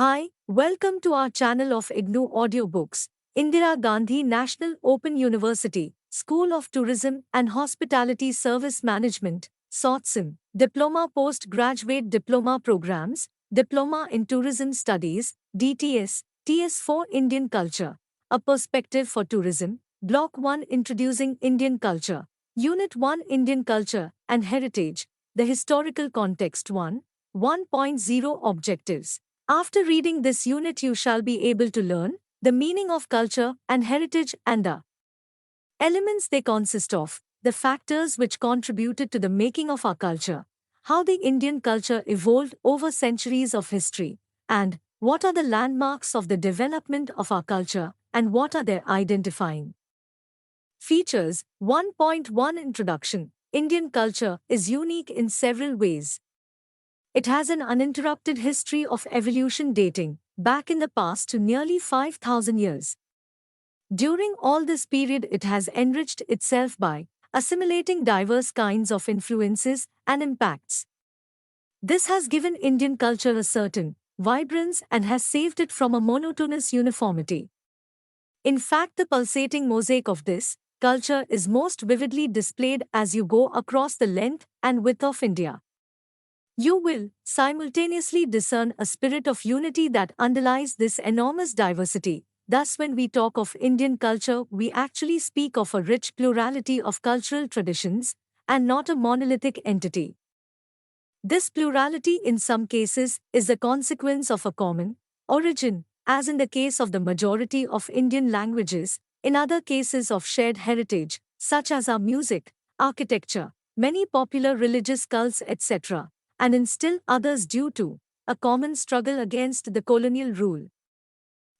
Hi, welcome to our channel of IGNOU audiobooks. Indira Gandhi National Open University, School of Tourism and Hospitality Service Management, SOTHSM, Diploma Postgraduate Diploma Programs, Diploma in Tourism Studies, DTS, TS for Indian Culture, A Perspective for Tourism, Block-1 Introducing Indian Culture, Unit 1 Indian Culture and Heritage, The Historical Context 1.0 Objectives. After reading this unit, you shall be able to learn the meaning of culture and heritage and the elements they consist of, the factors which contributed to the making of our culture, how the Indian culture evolved over centuries of history, and what are the landmarks of the development of our culture and what are their identifying features. 1.1 Introduction. Indian culture is unique in several ways. It has an uninterrupted history of evolution dating back in the past to nearly 5,000 years. During all this period, it has enriched itself by assimilating diverse kinds of influences and impacts. This has given Indian culture a certain vibrance and has saved it from a monotonous uniformity. In fact, the pulsating mosaic of this culture is most vividly displayed as you go across the length and width of India. You will simultaneously discern a spirit of unity that underlies this enormous diversity. Thus, when we talk of Indian culture, we actually speak of a rich plurality of cultural traditions and not a monolithic entity. This plurality, in some cases, is the consequence of a common origin, as in the case of the majority of Indian languages, in other cases of shared heritage, such as our music, architecture, many popular religious cults, etc., and in still others due to a common struggle against the colonial rule.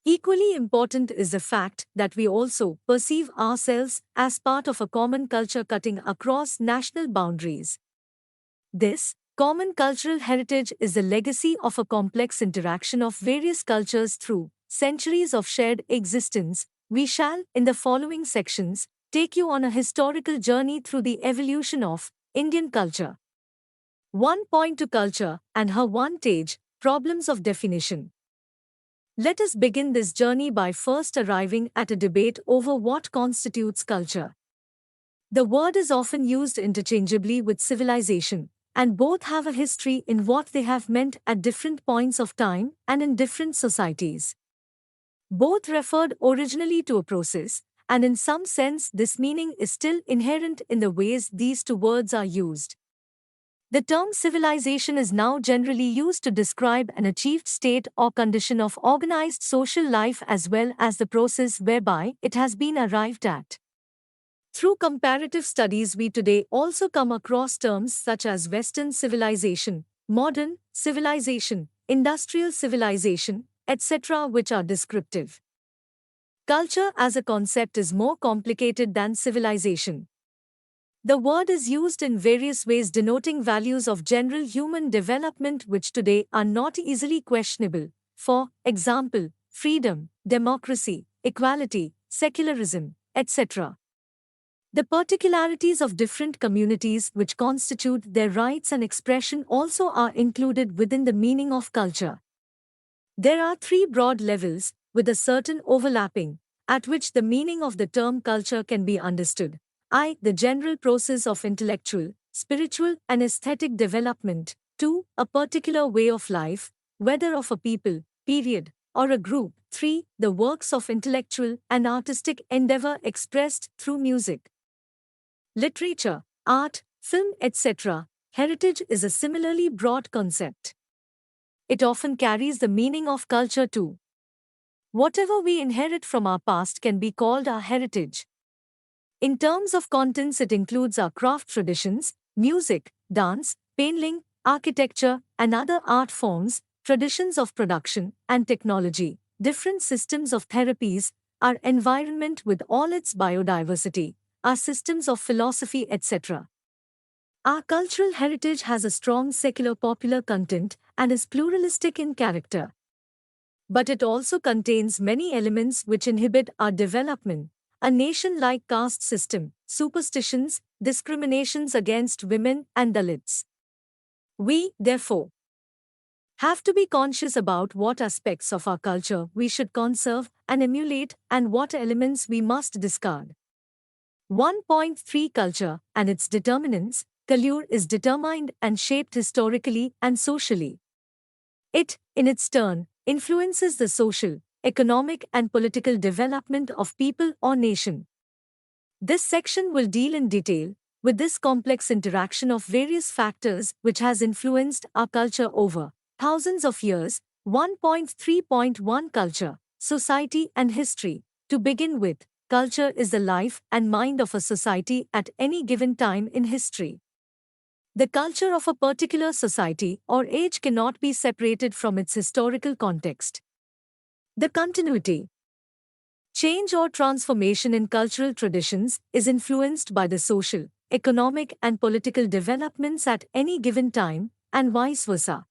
Equally important is the fact that we also perceive ourselves as part of a common culture cutting across national boundaries. This common cultural heritage is the legacy of a complex interaction of various cultures through centuries of shared existence. We shall, in the following sections, take you on a historical journey through the evolution of Indian culture. 1.2 Culture and her vantage, problems of definition. Let us begin this journey by first arriving at a debate over what constitutes culture. The word is often used interchangeably with civilization, and both have a history in what they have meant at different points of time and in different societies. Both referred originally to a process, and in some sense this meaning is still inherent in the ways these two words are used. The term civilization is now generally used to describe an achieved state or condition of organized social life as well as the process whereby it has been arrived at. Through comparative studies, we today also come across terms such as Western civilization, modern civilization, industrial civilization, etc., which are descriptive. Culture as a concept is more complicated than civilization. The word is used in various ways denoting values of general human development which today are not easily questionable. For example, freedom, democracy, equality, secularism, etc. The particularities of different communities which constitute their rights and expression also are included within the meaning of culture. There are three broad levels, with a certain overlapping, at which the meaning of the term culture can be understood. The general process of intellectual, spiritual, and aesthetic development. 2. A particular way of life, whether of a people, period, or a group. 3. The works of intellectual and artistic endeavor expressed through music, literature, art, film, etc. Heritage is a similarly broad concept. It often carries the meaning of culture too. Whatever we inherit from our past can be called our heritage. In terms of contents, it includes our craft traditions, music, dance, painting, architecture, and other art forms, traditions of production and technology, different systems of therapies, our environment with all its biodiversity, our systems of philosophy, etc. Our cultural heritage has a strong secular popular content and is pluralistic in character. But it also contains many elements which inhibit our development. A nation-like caste system, superstitions, discriminations against women and Dalits. We, therefore, have to be conscious about what aspects of our culture we should conserve and emulate and what elements we must discard. 1.3 Culture and its determinants. Culture is determined and shaped historically and socially. It, in its turn, influences the social, economic, and political development of people or nation. This section will deal in detail with this complex interaction of various factors which has influenced our culture over thousands of years. 1.3.1 Culture, Society and History. To begin with, culture is the life and mind of a society at any given time in history. The culture of a particular society or age cannot be separated from its historical context. The continuity, change or transformation in cultural traditions is influenced by the social, economic, and political developments at any given time, and vice versa.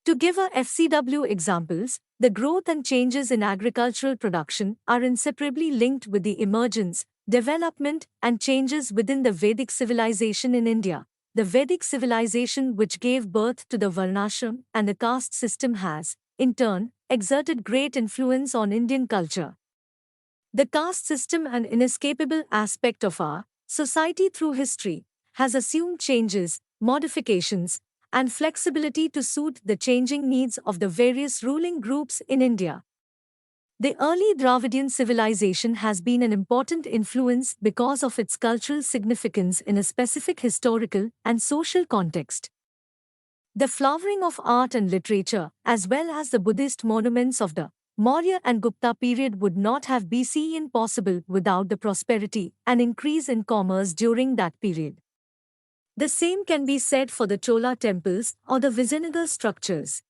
To give a FCW examples, the growth and changes in agricultural production are inseparably linked with the emergence, development, and changes within the Vedic civilization in India. The Vedic civilization which gave birth to the Varnashram and the caste system has, in turn, exerted great influence on Indian culture. The caste system, an inescapable aspect of our society through history, has assumed changes, modifications, and flexibility to suit the changing needs of the various ruling groups in India. The early Dravidian civilization has been an important influence because of its cultural significance in a specific historical and social context. The flowering of art and literature, as well as the Buddhist monuments of the Maurya and Gupta period, would not have been possible without the prosperity and increase in commerce during that period. The same can be said for the Chola temples or the Vijayanagar structures.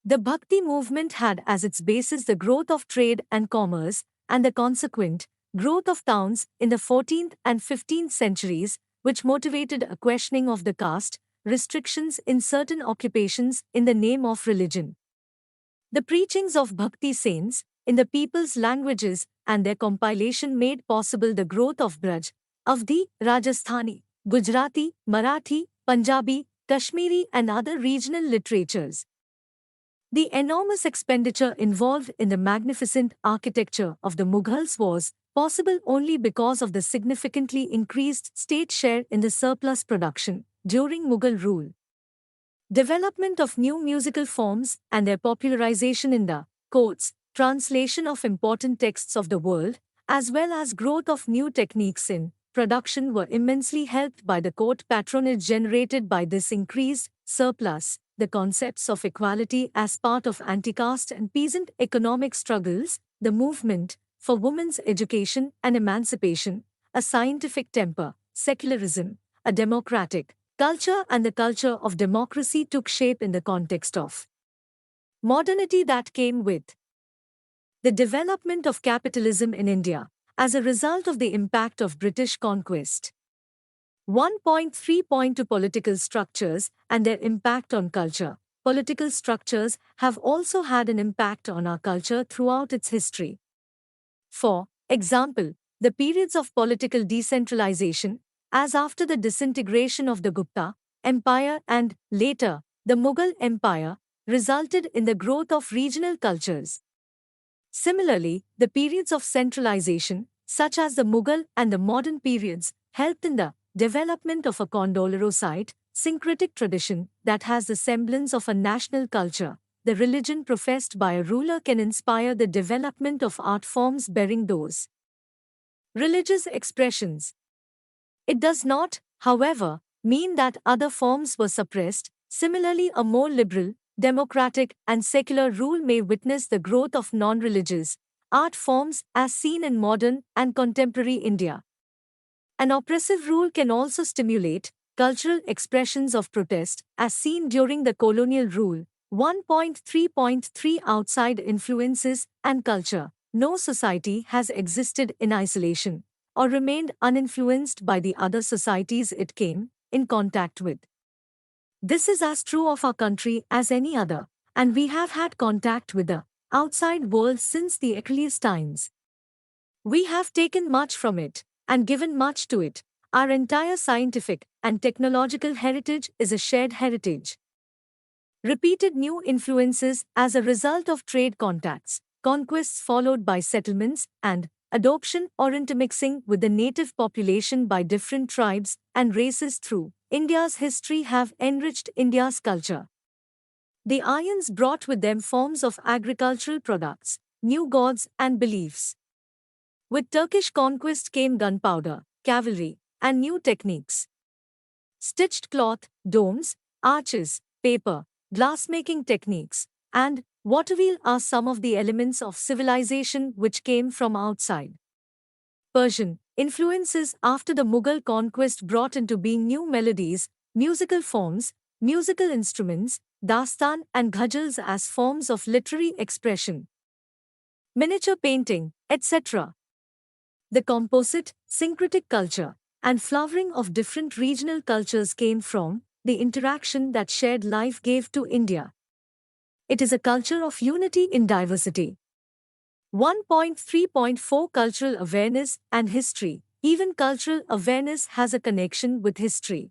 The Bhakti movement had as its basis the growth of trade and commerce, and the consequent growth of towns in the 14th and 15th centuries, which motivated a questioning of the caste restrictions in certain occupations in the name of religion. The preachings of Bhakti saints in the people's languages and their compilation made possible the growth of Braj, Avdi, Rajasthani, Gujarati, Marathi, Punjabi, Kashmiri, and other regional literatures. The enormous expenditure involved in the magnificent architecture of the Mughals was possible only because of the significantly increased state share in the surplus production during Mughal rule. Development of new musical forms and their popularization in the courts, translation of important texts of the world, as well as growth of new techniques in production were immensely helped by the court patronage generated by this increased surplus. The concepts of equality as part of anti-caste and peasant economic struggles, the movement for women's education and emancipation, a scientific temper, secularism, a democratic culture, and the culture of democracy took shape in the context of modernity that came with the development of capitalism in India as a result of the impact of British conquest. 1.3.2 Political structures and their impact on culture. Political structures have also had an impact on our culture throughout its history. For example, the periods of political decentralization, as after the disintegration of the Gupta Empire and, later, the Mughal Empire, resulted in the growth of regional cultures. Similarly, the periods of centralization, such as the Mughal and the modern periods, helped in the development of a Condolorosite, syncretic tradition that has the semblance of a national culture. The religion professed by a ruler can inspire the development of art forms bearing those religious expressions. It does not, however, mean that other forms were suppressed. Similarly, a more liberal, democratic, and secular rule may witness the growth of non-religious art forms as seen in modern and contemporary India. An oppressive rule can also stimulate cultural expressions of protest, as seen during the colonial rule. 1.3.3 Outside influences and culture. No society has existed in isolation or remained uninfluenced by the other societies it came in contact with. This is as true of our country as any other, and we have had contact with the outside world since the earliest times. We have taken much from it and given much to it. Our entire scientific and technological heritage is a shared heritage. Repeated new influences as a result of trade contacts, conquests followed by settlements, and adoption or intermixing with the native population by different tribes and races through India's history have enriched India's culture. The Aryans brought with them forms of agricultural products, new gods and beliefs. With Turkish conquest came gunpowder, cavalry, and new techniques. Stitched cloth, domes, arches, paper, glassmaking techniques, and waterwheel are some of the elements of civilization which came from outside. Persian influences after the Mughal conquest brought into being new melodies, musical forms, musical instruments, dastan and ghazals as forms of literary expression, miniature painting, etc. The composite, syncretic culture and flowering of different regional cultures came from the interaction that shared life gave to India. It is a culture of unity in diversity. 1.3.4 Cultural awareness and history. Even cultural awareness has a connection with history.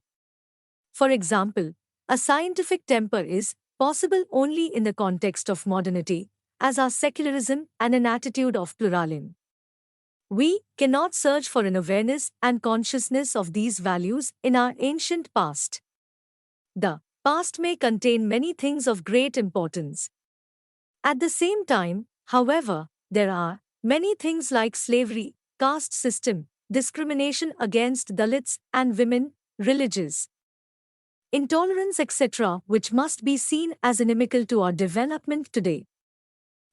For example, a scientific temper is possible only in the context of modernity, as are secularism and an attitude of pluralism. We cannot search for an awareness and consciousness of these values in our ancient past. The past may contain many things of great importance. At the same time, however, there are many things like slavery, caste system, discrimination against Dalits and women, religious intolerance, etc., which must be seen as inimical to our development today.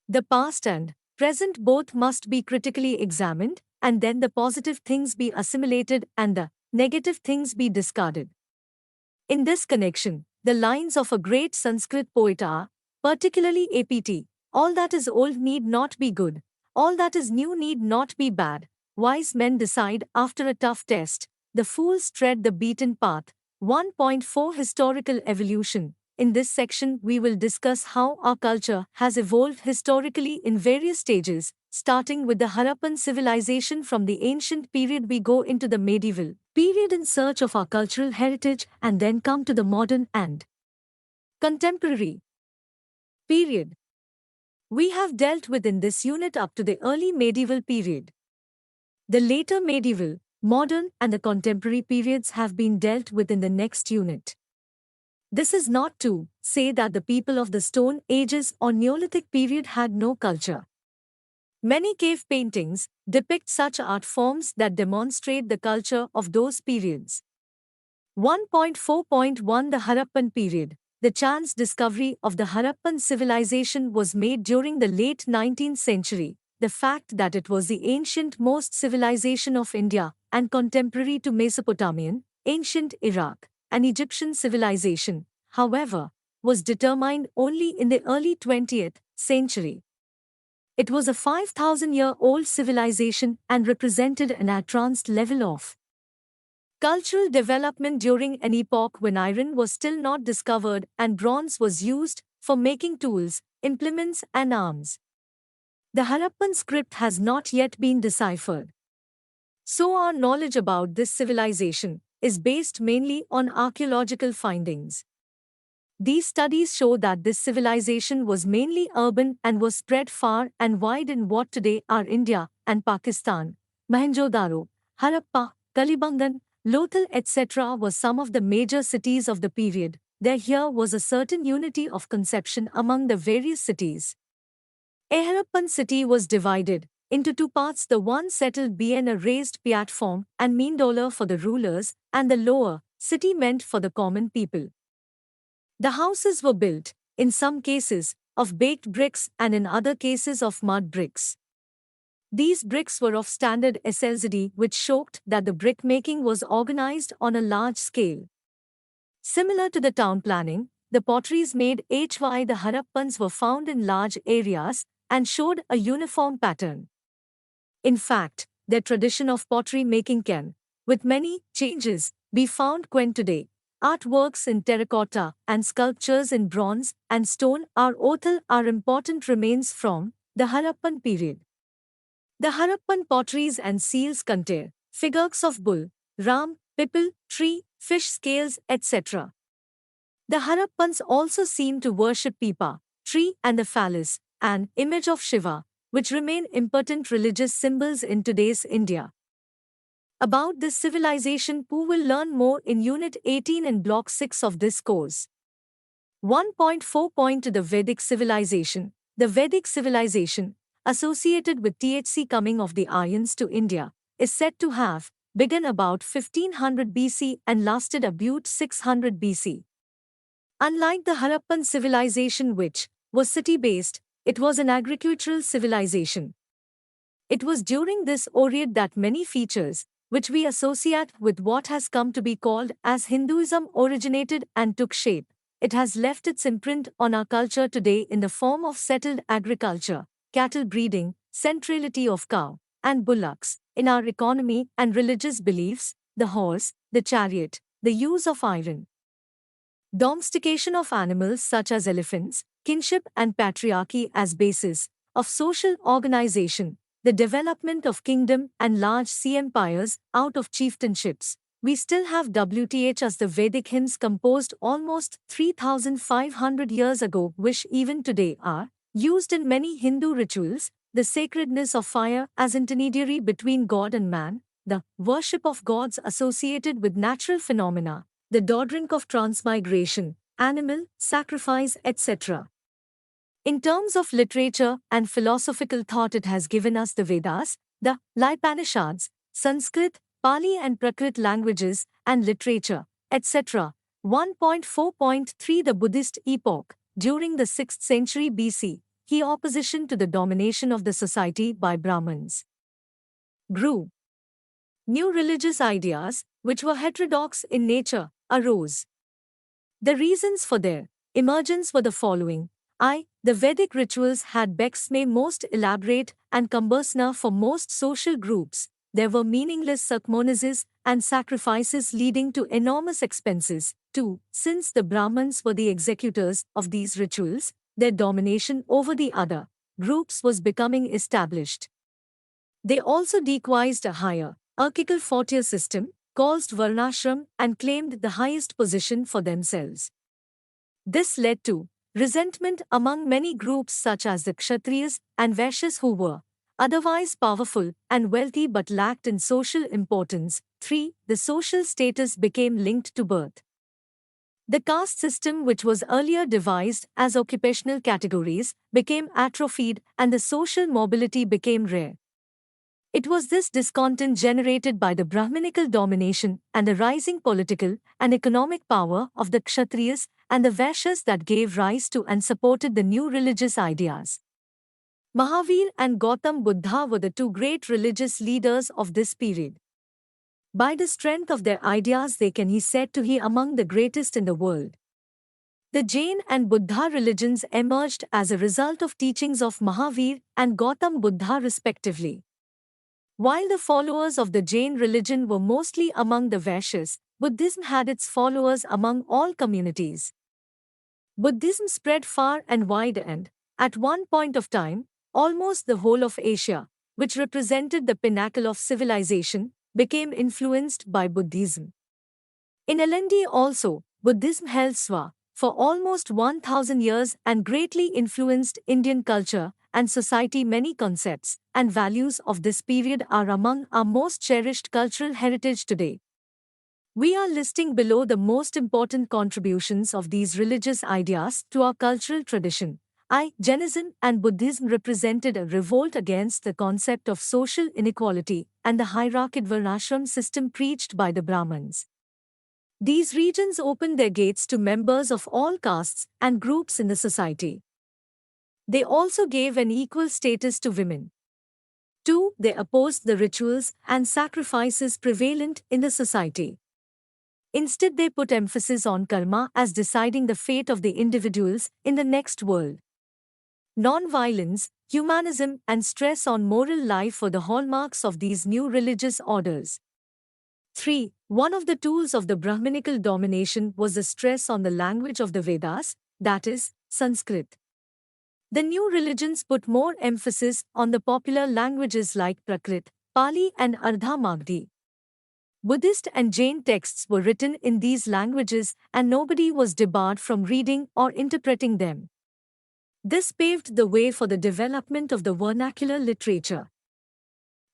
The past and present both must be critically examined, and then the positive things be assimilated and the negative things be discarded. In this connection, the lines of a great Sanskrit poet are, particularly APT, all that is old need not be good, all that is new need not be bad, wise men decide after a tough test, the fools tread the beaten path. 1.4 Historical evolution. In this section, we will discuss how our culture has evolved historically in various stages, starting with the Harappan civilization. From the ancient period, we go into the medieval period in search of our cultural heritage and then come to the modern and contemporary period. We have dealt with in this unit up to the early medieval period. The later medieval, modern, and the contemporary periods have been dealt with in the next unit. This is not to say that the people of the Stone Ages or Neolithic period had no culture. Many cave paintings depict such art forms that demonstrate the culture of those periods. 1.4.1 The Harappan period. The chance discovery of the Harappan civilization was made during the late 19th century. The fact that it was the ancient most civilization of India and contemporary to Mesopotamian, ancient Iraq, and Egyptian civilization, however, was determined only in the early 20th century. It was a 5,000-year-old civilization and represented an advanced level of cultural development during an epoch when iron was still not discovered and bronze was used for making tools, implements, and arms. The Harappan script has not yet been deciphered. So our knowledge about this civilization is based mainly on archaeological findings. These studies show that this civilization was mainly urban and was spread far and wide in what today are India and Pakistan. Mohenjo-daro, Harappa, Kalibangan, Lothal, etc. was some of the major cities of the period. Here was a certain unity of conception among the various cities. A Harappan city was divided into two parts, the one settled being a raised platform and meandola for the rulers, and the lower city meant for the common people. The houses were built, in some cases, of baked bricks and in other cases of mud bricks. These bricks were of standard SLZD, which showed that the brick-making was organized on a large scale. Similar to the town planning, the potteries made HY the Harappans were found in large areas and showed a uniform pattern. In fact, their tradition of pottery making can, with many changes, be found when today. Artworks in terracotta and sculptures in bronze and stone are important remains from the Harappan period. The Harappan potteries and seals contain figures of bull, ram, people, tree, fish scales, etc. The Harappans also seem to worship Pipa, tree and the phallus, an image of Shiva, which remain important religious symbols in today's India. About this civilization, who will learn more in Unit 18 and Block 6 of this course. 1.4 to the Vedic civilization. The Vedic civilization, associated with THC coming of the Aryans to India, is said to have begun about 1500 BC and lasted about 600 BC. Unlike the Harappan civilization, which was city-based, it was an agricultural civilization. It was during this period that many features, which we associate with what has come to be called as Hinduism, originated and took shape. It has left its imprint on our culture today in the form of settled agriculture, cattle breeding, centrality of cow and bullocks in our economy and religious beliefs, the horse, the chariot, the use of iron, domestication of animals such as elephants, kinship and patriarchy as basis of social organization, the development of kingdom and large sea empires out of chieftainships. We still have WTH as the Vedic hymns composed almost 3,500 years ago, which even today are used in many Hindu rituals, the sacredness of fire as intermediary between God and man, the worship of gods associated with natural phenomena, the doctrine of transmigration, animal sacrifice, etc. In terms of literature and philosophical thought, it has given us the Vedas, the Upanishads, Sanskrit, Pali and Prakrit languages and literature, etc. 1.4.3 The Buddhist epoch, during the 6th century BC, in opposition to the domination of the society by Brahmins, grew. New religious ideas, which were heterodox in nature, arose. The reasons for their emergence were the following. The Vedic rituals had become most elaborate and cumbersome for most social groups. There were meaningless ceremonies and sacrifices leading to enormous expenses. 2. Since the Brahmins were the executors of these rituals, their domination over the other groups was becoming established. They also devised a hierarchical frontier system, called Varnashram, and claimed the highest position for themselves. This led to resentment among many groups such as the Kshatriyas and Vaishyas, who were otherwise powerful and wealthy but lacked in social importance. 3. The social status became linked to birth. The caste system, which was earlier devised as occupational categories, became atrophied and the social mobility became rare. It was this discontent generated by the Brahminical domination and the rising political and economic power of the Kshatriyas and the Vaishyas that gave rise to and supported the new religious ideas. Mahavir and Gautam Buddha were the two great religious leaders of this period. By the strength of their ideas they can be said to be among the greatest in the world. The Jain and Buddha religions emerged as a result of teachings of Mahavir and Gautam Buddha respectively. While the followers of the Jain religion were mostly among the Vaishyas, Buddhism had its followers among all communities. Buddhism spread far and wide and, at one point of time, almost the whole of Asia, which represented the pinnacle of civilization, became influenced by Buddhism. In India also, Buddhism held sway for almost 1,000 years and greatly influenced Indian culture and society. Many concepts and values of this period are among our most cherished cultural heritage today. We are listing below the most important contributions of these religious ideas to our cultural tradition. Jainism and Buddhism represented a revolt against the concept of social inequality and the hierarchical Varnashram system preached by the Brahmins. These regions opened their gates to members of all castes and groups in the society. They also gave an equal status to women. 2. They opposed the rituals and sacrifices prevalent in the society. Instead, they put emphasis on karma as deciding the fate of the individuals in the next world. Non-violence, humanism, and stress on moral life were the hallmarks of these new religious orders. 3. One of the tools of the Brahminical domination was the stress on the language of the Vedas, that is, Sanskrit. The new religions put more emphasis on the popular languages like Prakrit, Pali and Ardha Magdi. Buddhist and Jain texts were written in these languages and nobody was debarred from reading or interpreting them. This paved the way for the development of the vernacular literature.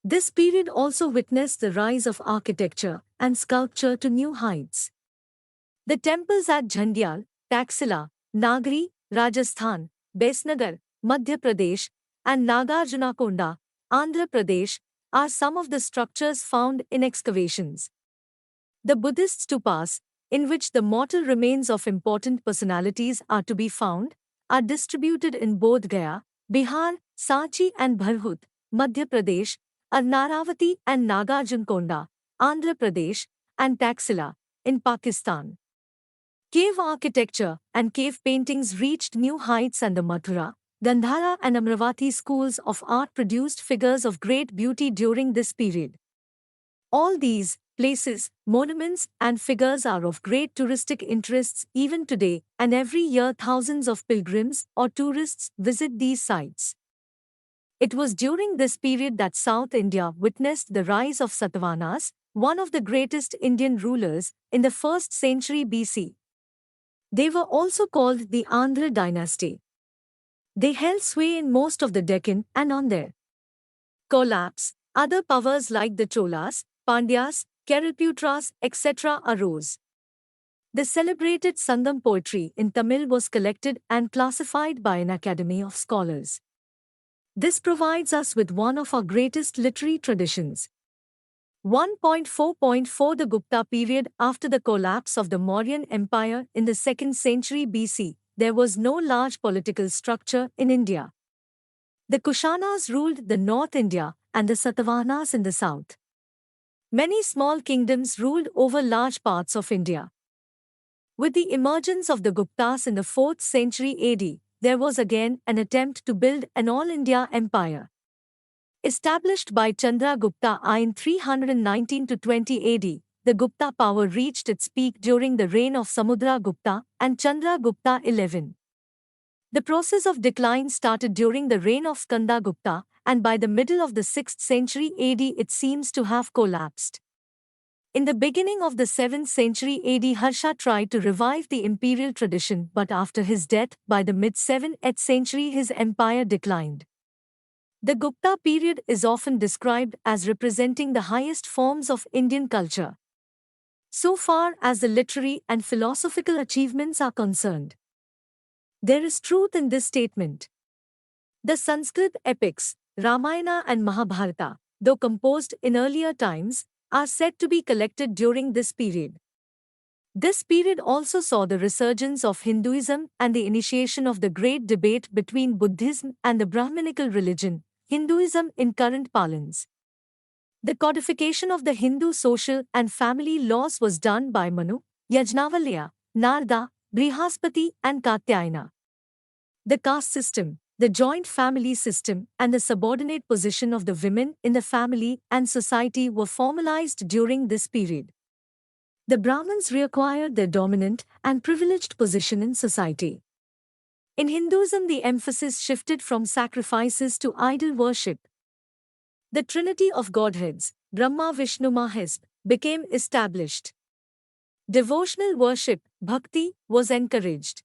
This period also witnessed the rise of architecture and sculpture to new heights. The temples at Jhandial, Taxila, Nagari, Rajasthan, Besnagar, Madhya Pradesh, and Nagarjunakonda, Andhra Pradesh, are some of the structures found in excavations. The Buddhist stupas, in which the mortal remains of important personalities are to be found, are distributed in Bodh Gaya, Bihar, Sanchi and Bharhut, Madhya Pradesh, Naravati and Nagarjunakonda, Andhra Pradesh, and Taxila, in Pakistan. Cave architecture and cave paintings reached new heights, and the Mathura, Gandhara and Amravati schools of art produced figures of great beauty during this period. All these places, monuments, and figures are of great touristic interests even today, and every year thousands of pilgrims or tourists visit these sites. It was during this period that South India witnessed the rise of Satavahanas, one of the greatest Indian rulers, in the 1st century BC. They were also called the Andhra dynasty. They held sway in most of the Deccan, and on their collapse, other powers like the Cholas, Pandyas, Keralputras, etc. arose. The celebrated Sangam poetry in Tamil was collected and classified by an academy of scholars. This provides us with one of our greatest literary traditions. 1.4.4 The Gupta period. After the collapse of the Mauryan Empire in the 2nd century BC, there was no large political structure in India. The Kushanas ruled the North India and the Satavahanas in the south. Many small kingdoms ruled over large parts of India. With the emergence of the Guptas in the 4th century AD, there was again an attempt to build an all-India empire. Established by Chandragupta I in 319–20 AD, the Gupta power reached its peak during the reign of Samudragupta and Chandragupta XI. The process of decline started during the reign of Skandagupta, and by the middle of the 6th century AD it seems to have collapsed. In the beginning of the 7th century AD, Harsha tried to revive the imperial tradition, but after his death, by the mid-7th century his empire declined. The Gupta period is often described as representing the highest forms of Indian culture, so far as the literary and philosophical achievements are concerned. There is truth in this statement. The Sanskrit epics, Ramayana and Mahabharata, though composed in earlier times, are said to be collected during this period. This period also saw the resurgence of Hinduism and the initiation of the great debate between Buddhism and the Brahminical religion, Hinduism in current parlance. The codification of the Hindu social and family laws was done by Manu, Yajnavalya, Narada, Brihaspati and Katyayana. The caste system, the joint family system, and the subordinate position of the women in the family and society were formalized during this period. The Brahmins reacquired their dominant and privileged position in society. In Hinduism, the emphasis shifted from sacrifices to idol worship. The trinity of godheads, Brahma Vishnu Mahesh, became established. Devotional worship, bhakti, was encouraged.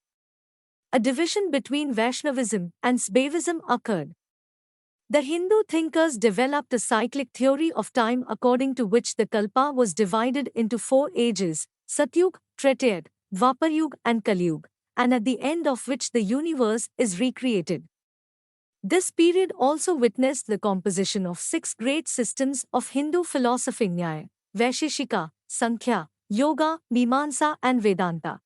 A division between Vaishnavism and Shaivism occurred. The Hindu thinkers developed a cyclic theory of time according to which the Kalpa was divided into 4 ages, Satyug, Tretayug, Dwaparyug and Kalyug, and at the end of which the universe is recreated. This period also witnessed the composition of 6 great systems of Hindu philosophy: Nyaya, Vaisheshika, Sankhya, Yoga, Mimamsa and Vedanta.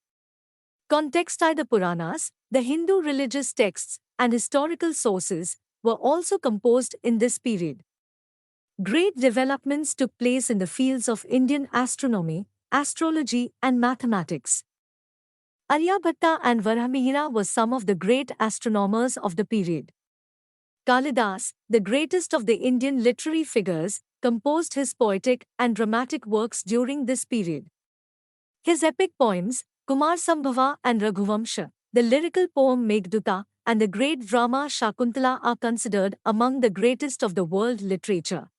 Contexti the Puranas, the Hindu religious texts and historical sources, were also composed in this period. Great developments took place in the fields of Indian astronomy, astrology, and mathematics. Aryabhatta and Varahamihira were some of the great astronomers of the period. Kalidas, the greatest of the Indian literary figures, composed his poetic and dramatic works during this period. His epic poems, Kumarsambhava and Raghuvamsha, the lyrical poem Meghduta, and the great drama Shakuntala are considered among the greatest of the world literature.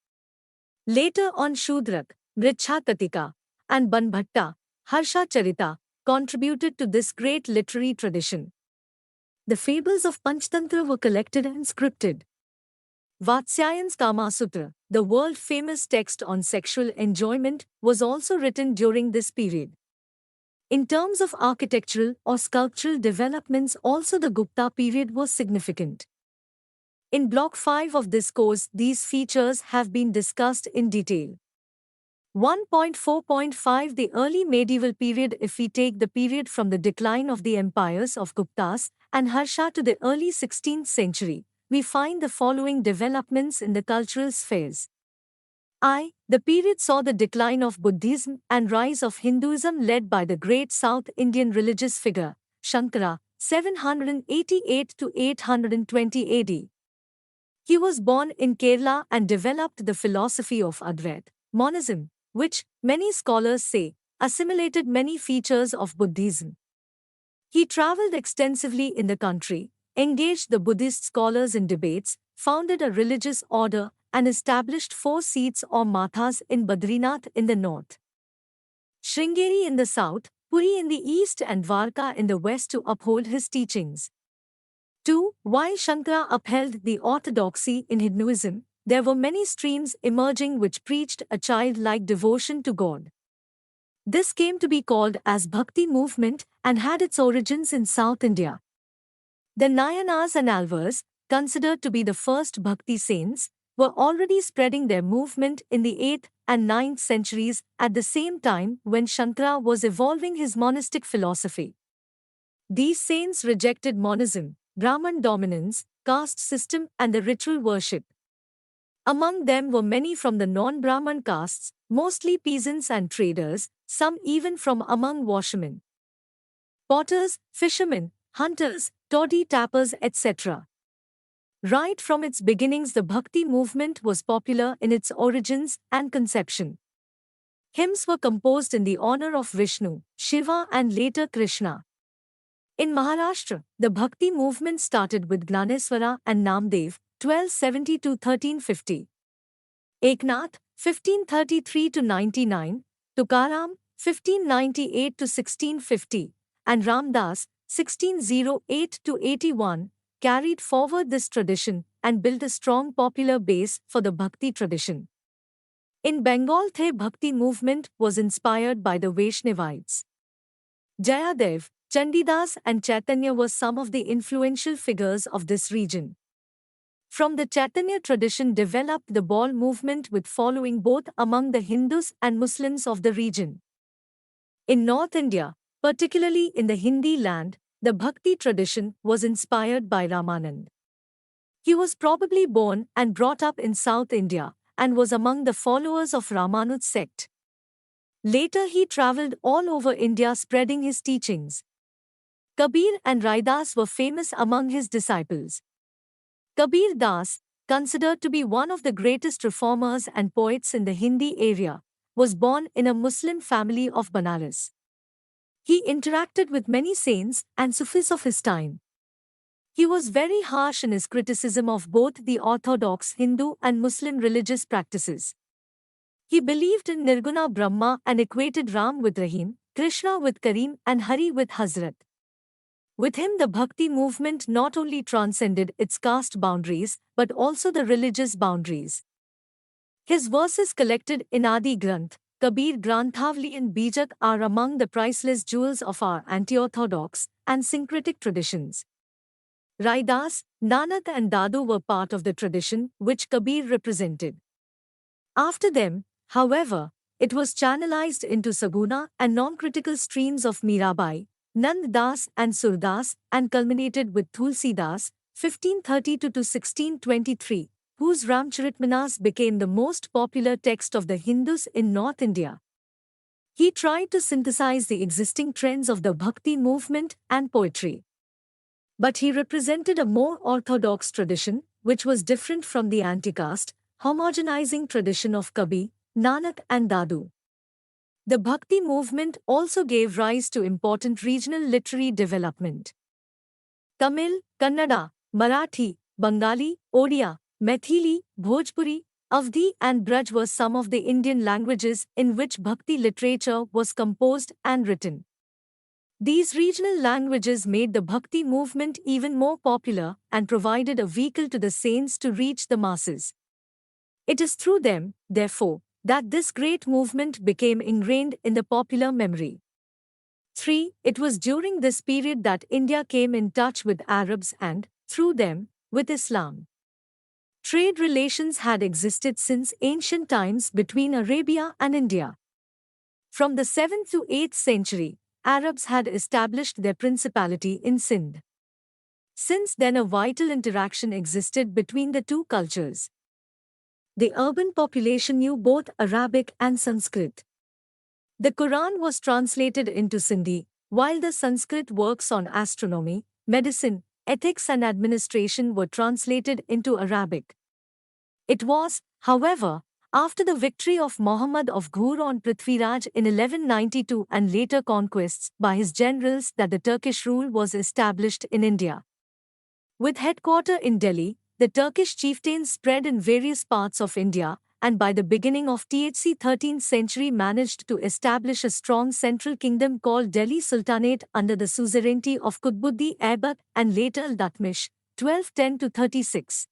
Later on, Shudrak, Mrichhakatika, and Banbhatta, Harsha Charita, contributed to this great literary tradition. The fables of Panchtantra were collected and scripted. Vatsyayan's Kamasutra, the world-famous text on sexual enjoyment, was also written during this period. In terms of architectural or sculptural developments, also the Gupta period was significant. In Block 5 of this course, these features have been discussed in detail. 1.4.5 The early medieval period. If we take the period from the decline of the empires of Guptas and Harsha to the early 16th century, we find the following developments in the cultural spheres. The period saw the decline of Buddhism and rise of Hinduism led by the great South Indian religious figure, Shankara, 788 to 820 AD. He was born in Kerala and developed the philosophy of Advaita, monism, which, many scholars say, assimilated many features of Buddhism. He travelled extensively in the country, engaged the Buddhist scholars in debates, founded a religious order, and established 4 seats or mathas in Badrinath in the north, Sringeri in the south, Puri in the east and Dwarka in the west to uphold his teachings. 2. While Shankara upheld the orthodoxy in Hinduism, there were many streams emerging which preached a childlike devotion to God. This came to be called as Bhakti movement and had its origins in South India. The Nayanas and Alvars, considered to be the first Bhakti saints, were already spreading their movement in the 8th and 9th centuries at the same time when Shankara was evolving his monastic philosophy. These saints rejected monism, Brahman dominance, caste system and the ritual worship. Among them were many from the non-Brahman castes, mostly peasants and traders, some even from among washermen, potters, fishermen, hunters, toddy tappers, etc. Right from its beginnings, the Bhakti movement was popular in its origins and conception. Hymns were composed in the honor of Vishnu, Shiva and later Krishna. In Maharashtra, the Bhakti movement started with Gnaneswara and Namdev, 1270 to 1350. Eknath, 1533 to 99, Tukaram, 1598 to 1650, and Ramdas, 1608 to 81, carried forward this tradition and built a strong popular base for the Bhakti tradition. In Bengal, the Bhakti movement was inspired by the Vaishnavites. Jayadev, Chandidas and Chaitanya were some of the influential figures of this region. From the Chaitanya tradition developed the Baul movement with following both among the Hindus and Muslims of the region. In North India, particularly in the Hindi land, the Bhakti tradition was inspired by Ramanand. He was probably born and brought up in South India and was among the followers of Ramanuj sect. Later he travelled all over India spreading his teachings. Kabir and Raidas were famous among his disciples. Kabir Das, considered to be one of the greatest reformers and poets in the Hindi area, was born in a Muslim family of Banaras. He interacted with many saints and Sufis of his time. He was very harsh in his criticism of both the orthodox Hindu and Muslim religious practices. He believed in Nirguna Brahma and equated Ram with Rahim, Krishna with Karim and Hari with Hazrat. With him, the Bhakti movement not only transcended its caste boundaries but also the religious boundaries. His verses collected in Adi Granth, Kabir Granthavli and Bijak are among the priceless jewels of our anti-orthodox and syncretic traditions. Raidas, Nanak and Dadu were part of the tradition which Kabir represented. After them, however, it was channelized into Saguna and non-critical streams of Mirabai, Nand Das and Surdas and culminated with Tulsidas, 1532 to 1623, whose Ramcharitmanas became the most popular text of the Hindus in North India. He tried to synthesize the existing trends of the Bhakti movement and poetry. But he represented a more orthodox tradition, which was different from the anti-caste, homogenizing tradition of Kabir, Nanak and Dadu. The Bhakti movement also gave rise to important regional literary development. Tamil, Kannada, Marathi, Bengali, Odia, Maithili, Bhojpuri, Avdi and Braj were some of the Indian languages in which Bhakti literature was composed and written. These regional languages made the Bhakti movement even more popular and provided a vehicle to the saints to reach the masses. It is through them, therefore, that this great movement became ingrained in the popular memory. 3. It was during this period that India came in touch with Arabs and, through them, with Islam. Trade relations had existed since ancient times between Arabia and India. From the 7th to 8th century, Arabs had established their principality in Sindh. Since then, a vital interaction existed between the two cultures. The urban population knew both Arabic and Sanskrit. The Quran was translated into Sindhi, while the Sanskrit works on astronomy, medicine, ethics and administration were translated into Arabic. It was, however, after the victory of Muhammad of Ghur on Prithviraj in 1192 and later conquests by his generals that the Turkish rule was established in India. With headquarters in Delhi, the Turkish chieftains spread in various parts of India, and by the beginning of the 13th century managed to establish a strong central kingdom called Delhi Sultanate under the suzerainty of Qutbuddin Aibak and later Iltutmish, 1210–36.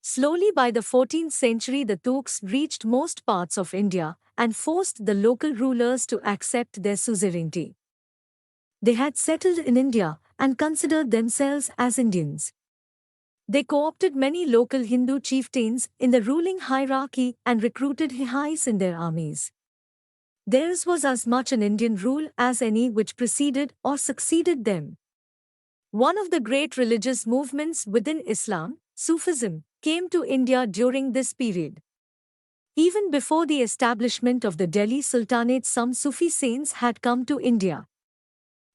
Slowly by the 14th century the Turks reached most parts of India and forced the local rulers to accept their suzerainty. They had settled in India and considered themselves as Indians. They co-opted many local Hindu chieftains in the ruling hierarchy and recruited Hihais in their armies. Theirs was as much an Indian rule as any which preceded or succeeded them. One of the great religious movements within Islam, Sufism, came to India during this period. Even before the establishment of the Delhi Sultanate, some Sufi saints had come to India.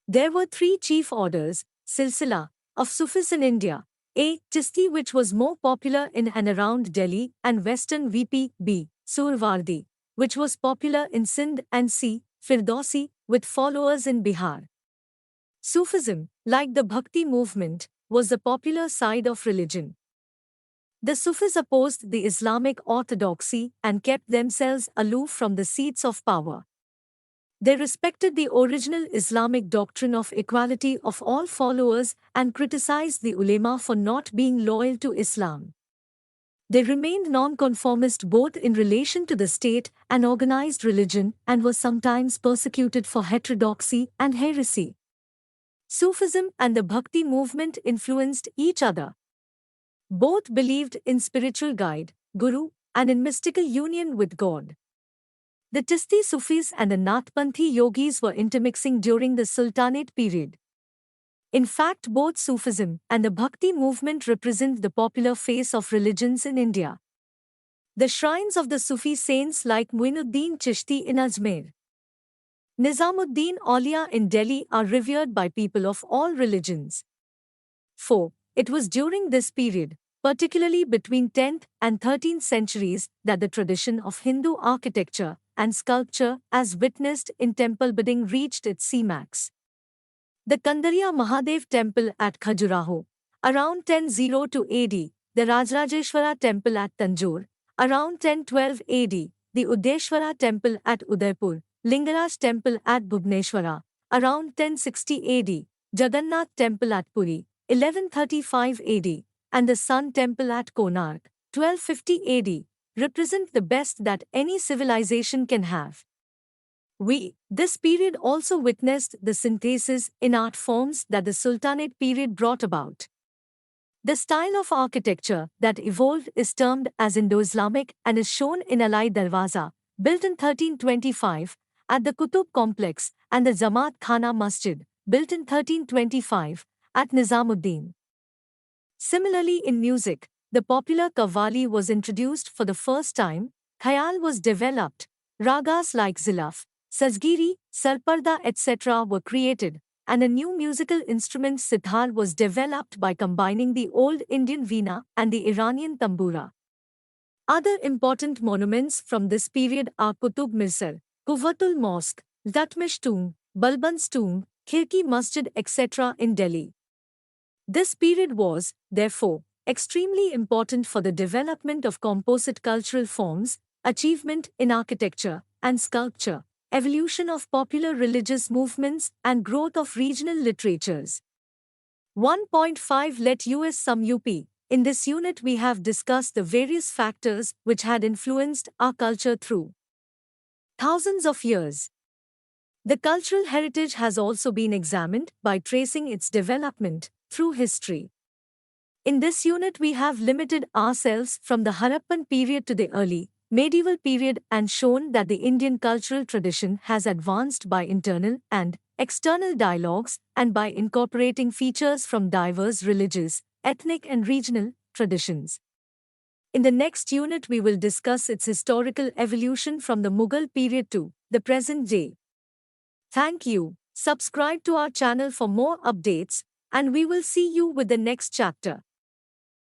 There were three chief orders, Silsila, of Sufis in India. A. Chisti, which was more popular in and around Delhi, and Western VP. B. Surwardi, which was popular in Sindh, and C. Firdausi, with followers in Bihar. Sufism, like the Bhakti movement, was the popular side of religion. The Sufis opposed the Islamic orthodoxy and kept themselves aloof from the seats of power. They respected the original Islamic doctrine of equality of all followers and criticized the ulema for not being loyal to Islam. They remained nonconformist both in relation to the state and organized religion and were sometimes persecuted for heterodoxy and heresy. Sufism and the Bhakti movement influenced each other. Both believed in spiritual guide, Guru, and in mystical union with God. The Chisti Sufis and the Nathpanthi yogis were intermixing during the Sultanate period. In fact, both Sufism and the Bhakti movement represent the popular face of religions in India. The shrines of the Sufi saints like Muinuddin Chishti in Ajmer, Nizamuddin Aulia in Delhi are revered by people of all religions. 4. It was during this period, particularly between 10th and 13th centuries, that the tradition of Hindu architecture and sculpture as witnessed in temple building reached its climax. The Kandariya Mahadev temple at Khajuraho, around 1002 AD, the Rajrajeshwara temple at Tanjore, around 1012 AD, the Udeshwara temple at Udaipur, Lingaraj temple at Bhubneshwara, around 1060 AD, Jagannath temple at Puri, 1135 AD, and the Sun temple at Konark, 1250 AD, represent the best that any civilization can have. This period also witnessed the synthesis in art forms that the Sultanate period brought about. The style of architecture that evolved is termed as Indo-Islamic and is shown in Alai Darwaza, built in 1325, at the Qutub complex, and the Zamaat Khana Masjid, built in 1325, at Nizamuddin. Similarly, in music, the popular Qawwali was introduced for the first time, Khayal was developed, ragas like Zilaf, Sazgiri, Sarparda etc. were created, and a new musical instrument sitar was developed by combining the old Indian veena and the Iranian tambura. Other important monuments from this period are Qutub Mirsar, Quwwatul Mosque, Iltutmish Tomb, Balband's Tomb, Khirki Masjid etc. in Delhi. This period was, therefore, extremely important for the development of composite cultural forms, achievement in architecture and sculpture, evolution of popular religious movements, and growth of regional literatures. 1.5 Let us sum UP. In this unit, we have discussed the various factors which had influenced our culture through thousands of years. The cultural heritage has also been examined by tracing its development through history. In this unit, we have limited ourselves from the Harappan period to the early medieval period and shown that the Indian cultural tradition has advanced by internal and external dialogues and by incorporating features from diverse religious, ethnic, and regional traditions. In the next unit, we will discuss its historical evolution from the Mughal period to the present day. Thank you. Subscribe to our channel for more updates, and we will see you with the next chapter.